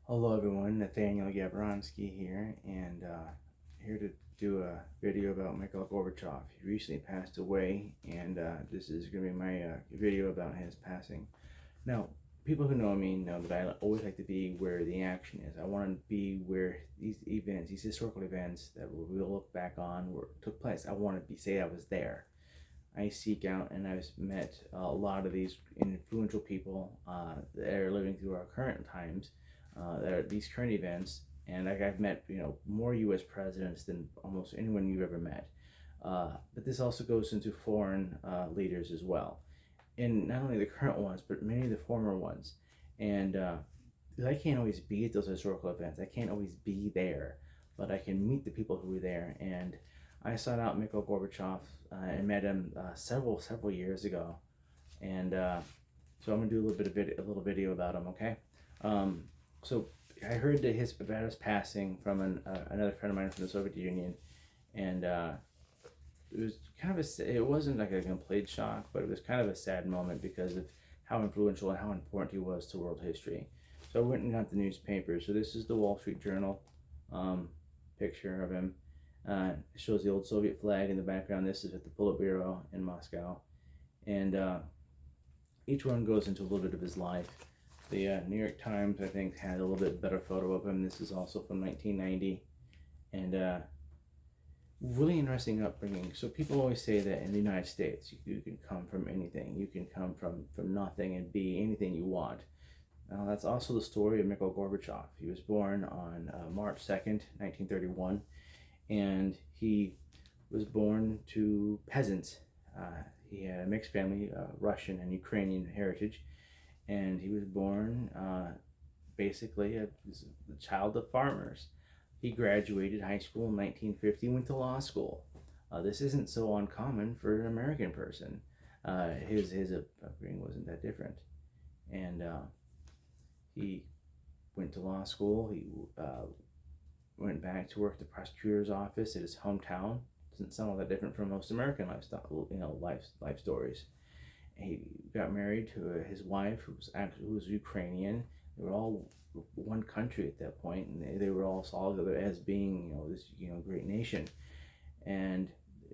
Hello everyone, Nathaniel Gabronsky here, and here to do a video about Mikhail Gorbachev. He recently passed away, and this is going to be my video about his passing. Now, people who know me know that I always like to be where the action is. I want to be where these events, these historical events that we'll look back on, where took place. I want to say I was there. I seek out and I've met a lot of these influential people that are living through our current times, that are these current events, and I've met more U.S. presidents than almost anyone you've ever met. But this also goes into foreign leaders as well, and not only the current ones, but many of the former ones. And I can't always be at those historical events. I can't always be there, but I can meet the people who were there. And I sought out Mikhail Gorbachev and met him several years ago. And so I'm gonna do a little video about him. Okay. So I heard that about his passing from another friend of mine from the Soviet Union, and it was kind of it wasn't like a complete shock, but it was kind of a sad moment because of how influential and how important he was to world history. So I went and got the newspaper. So this is the Wall Street Journal um, picture of him. It shows the old Soviet flag in the background. This is at the Politburo in Moscow, and each one goes into a little bit of his life. The New York Times, I think, had a little bit better photo of him. This is also from 1990, and really interesting upbringing. So people always say that in the United States, you can come from anything. You can come from nothing and be anything you want. Now, that's also the story of Mikhail Gorbachev. He was born on March 2nd, 1931, and he was born to peasants. He had a mixed family, Russian and Ukrainian heritage, and he was born basically the child of farmers. He graduated high school in 1950, went to law school. This isn't so uncommon for an American person. His upbringing wasn't that different, and he went to law school. He went back to work at the prosecutor's office at his hometown. Doesn't sound all that different from most American lifestyle, life stories. He got married to his wife, who was Ukrainian. They were all one country at that point, and they were all saw together as being this great nation. And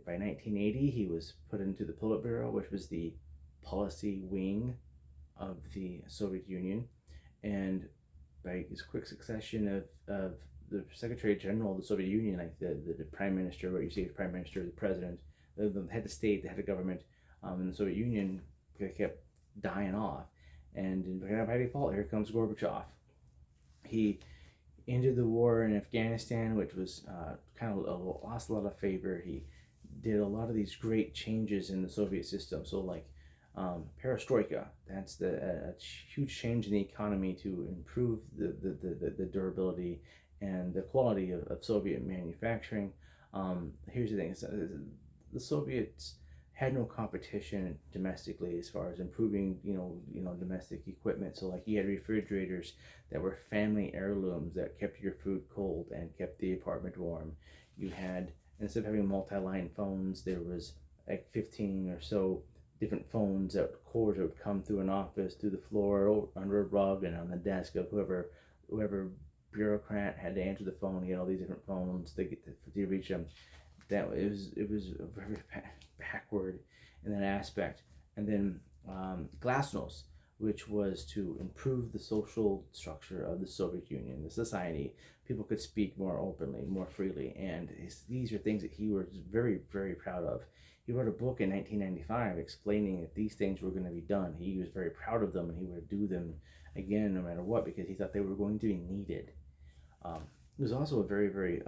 by 1980, he was put into the Politburo, which was the policy wing of the Soviet Union, and by his quick succession of the Secretary General of the Soviet Union, like the Prime Minister, what you see as Prime Minister, the President, the head of state, the head of government in the Soviet Union, kept dying off. And by default, here comes Gorbachev. He ended the war in Afghanistan, which was kind of lost a lot of favor. He did a lot of these great changes in the Soviet system. So like perestroika, that's a huge change in the economy to improve the durability and the quality of Soviet manufacturing. Here's the thing: the Soviets had no competition domestically as far as improving, domestic equipment. So like you had refrigerators that were family heirlooms that kept your food cold and kept the apartment warm. You had, instead of having multi-line phones, there was like 15 or so different phones that cords that would come through an office, through the floor, or under a rug, and on the desk of whoever bureaucrat had to answer the phone. He had all these different phones to reach them. That it was very backward in that aspect. And then glasnost, which was to improve the social structure of the Soviet Union, the society. People could speak more openly, more freely, and these are things that he was very, very proud of. He wrote a book in 1995 explaining that these things were going to be done. He was very proud of them, and he would do them again no matter what because he thought they were going to be needed. He was also a very, very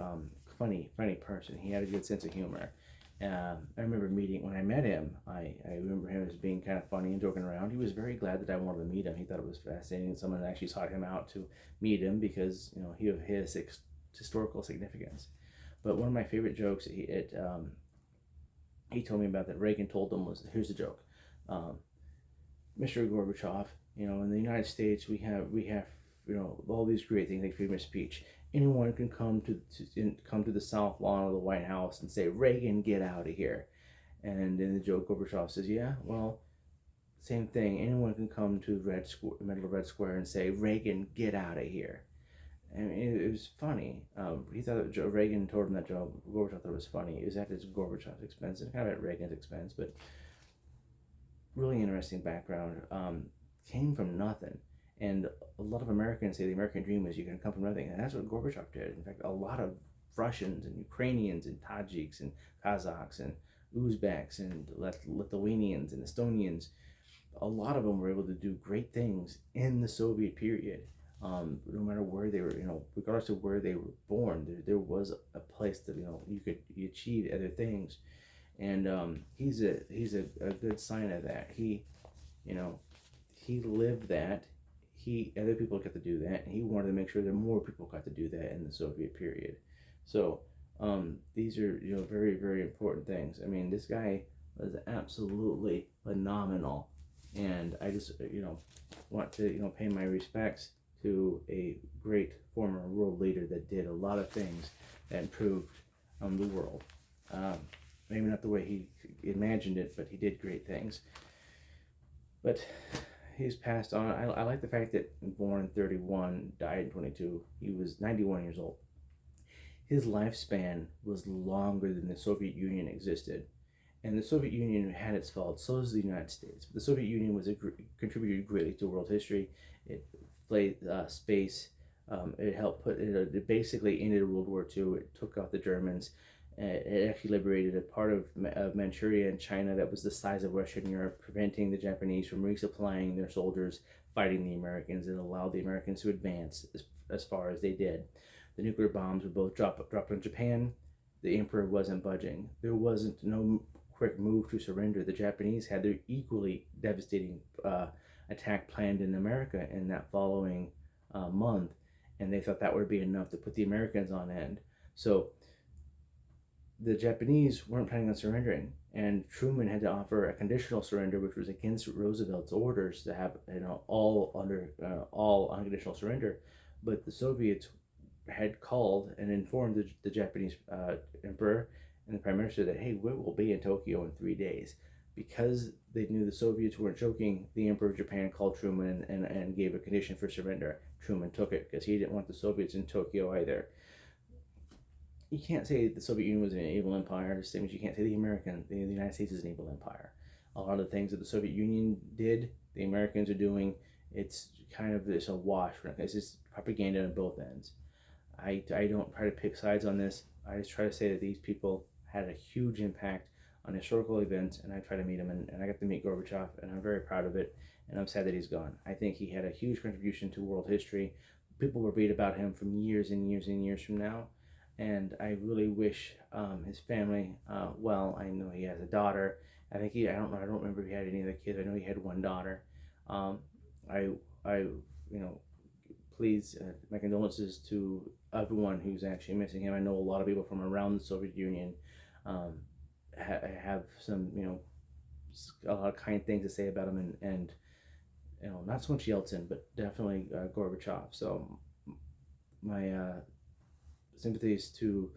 funny person. He had a good sense of humor. I remember when I met him, I remember him as being kind of funny and joking around. He was very glad that I wanted to meet him. He thought it was fascinating that someone actually sought him out to meet him because, he of his historical significance. But one of my favorite jokes he told me about that Reagan told him was, here's the joke. Mr. Gorbachev, in the United States, we have all these great things like freedom of speech. Anyone can come to the South Lawn of the White House and say, Reagan, get out of here. And then the joke, Gorbachev says, yeah, well, same thing. Anyone can come to the middle of Red Square and say, Reagan, get out of here. I mean, it was funny. He thought that Reagan told him that Gorbachev thought it was funny. It was at his Gorbachev's expense and kind of at Reagan's expense, but really interesting background. Came from nothing. And a lot of Americans say the American dream is you can come from nothing. And that's what Gorbachev did. In fact, a lot of Russians and Ukrainians and Tajiks and Kazakhs and Uzbeks and Lithuanians and Estonians, a lot of them were able to do great things in the Soviet period. No matter where they were, regardless of where they were born, there was a place that you achieve other things, and he's a good sign of that. You know, he lived that. Other people got to do that, and he wanted to make sure that more people got to do that in the Soviet period. So these are very, very important things. I mean, this guy was absolutely phenomenal, and I just want to pay my respects to a great former world leader that did a lot of things that improved the world. Maybe not the way he imagined it, but he did great things. But he's passed on. I like the fact that born in 31, died in 22. He was 91 years old. His lifespan was longer than the Soviet Union existed. And the Soviet Union had its faults, so does the United States. But the Soviet Union contributed greatly to world history. It played space. It helped it basically ended World War II. It took out the Germans. It actually liberated a part of Manchuria and China that was the size of Western Europe, preventing the Japanese from resupplying their soldiers, fighting the Americans, and allowed the Americans to advance as far as they did. The nuclear bombs were both dropped on Japan. The emperor wasn't budging. There wasn't no quick move to surrender. The Japanese had their equally devastating attack planned in America in that following month, and they thought that would be enough to put the Americans on end. So the Japanese weren't planning on surrendering, and Truman had to offer a conditional surrender, which was against Roosevelt's orders to have all unconditional surrender. But the Soviets had called and informed the Japanese emperor and the prime minister that, hey, we will be in Tokyo in 3 days. Because they knew the Soviets weren't joking, the emperor of Japan called Truman and gave a condition for surrender. Truman took it because he didn't want the Soviets in Tokyo either. You can't say the Soviet Union was an evil empire, the same as you can't say the United States is an evil empire. A lot of the things that the Soviet Union did, the Americans are doing. It's a wash. It's just propaganda on both ends. I don't try to pick sides on this. I just try to say that these people had a huge impact on historical events, and I try to meet him, and I got to meet Gorbachev, and I'm very proud of it, and I'm sad that he's gone. I think he had a huge contribution to world history. People will read about him from years and years and years from now, and I really wish his family well. I know he has a daughter. I don't remember if he had any other kids. I know he had one daughter. Please, my condolences to everyone who's actually missing him. I know a lot of people from around the Soviet Union have some, a lot of kind things to say about him, and not so much Yeltsin, but definitely Gorbachev. So my sympathies to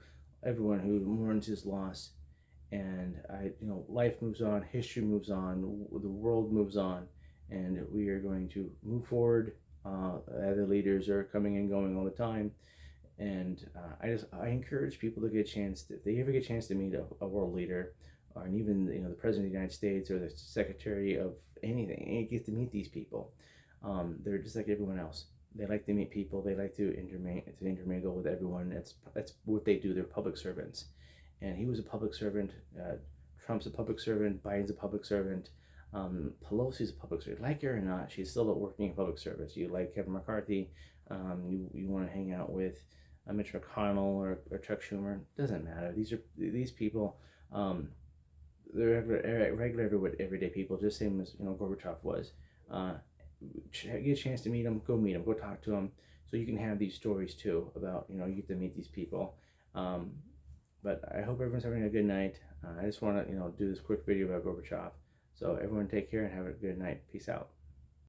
everyone who mourns his loss, and life moves on, history moves on, the world moves on, and we are going to move forward. Other leaders are coming and going all the time, and I encourage people to get a chance if they ever get a chance to meet a world leader, or even the president of the United States or the secretary of anything, and you get to meet these people. They're just like everyone else. They like to meet people. They like to intermingle with everyone. That's what they do. They're public servants, and he was a public servant. Trump's a public servant. Biden's a public servant. Pelosi's a public servant. Like her or not, she's still working in public service. You like Kevin McCarthy. You want to hang out with Mitch McConnell or Chuck Schumer. Doesn't matter. These people. They're regular everyday people, just same as Gorbachev was. Get a chance to meet them, go meet them, go talk to them, so you can have these stories too about you get to meet these people. But I hope everyone's having a good night. I just want to do this quick video about Gorbachev. So everyone take care and have a good night. Peace out.